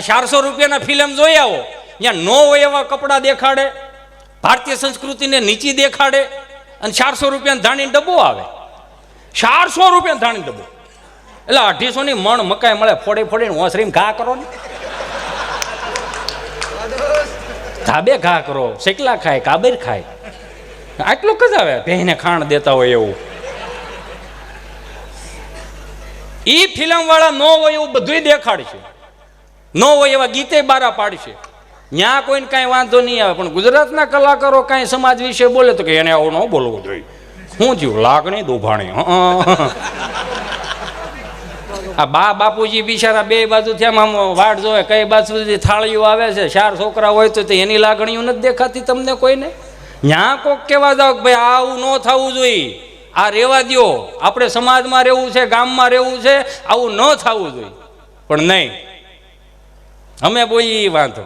400 રૂપિયાના ફિલ્મ જોઈ આવો, ત્યાં નો હોય એવા કપડાં દેખાડે, ભારતીય સંસ્કૃતિને નીચી દેખાડે, અને 400 રૂપિયાનો ધાણી ડબ્બો આવે. 400 રૂપિયાનો ધાણી ડબ્બો એટલે 250 ની મણ મકાઈ મળે. ફોડી ફોડીને ઓસરીને ઘા કરો ને, ધાબે ઘા કરો, શેકલા ખાય, કાબર ખાય, આટલું જ આવે. ભેંને ખાણ દેતા હોય એવું. ઈ ફિલ્મ વાળા નો હોય એવું બધું દેખાડશે, નો હોય એવા ગીતે બારા પાડશે. ત્યાં કોઈને કાંઈ વાંધો નહીં આવે. પણ ગુજરાતના કલાકારો કાંઈ સમાજ વિશે બોલે તો કે એને આવું ન બોલવું જોઈએ. શું થયું? લાગણી દુભાણી. આ બાપુજી બિચારા બે બાજુથી આમ વાટ જોવે કઈ બાજુ સુધી થાળીઓ આવે છે. 4 છોકરા હોય તો એની લાગણીઓ નથી દેખાતી તમને કોઈને? ત્યાં કોક કહેવા જાવ કે ભાઈ આવું ન થવું જોઈએ, આ રહેવા દો, આપણે સમાજમાં રહેવું છે, ગામમાં રહેવું છે, આવું ન થવું જોઈએ. પણ નહીં, અમે બોલી વાંધો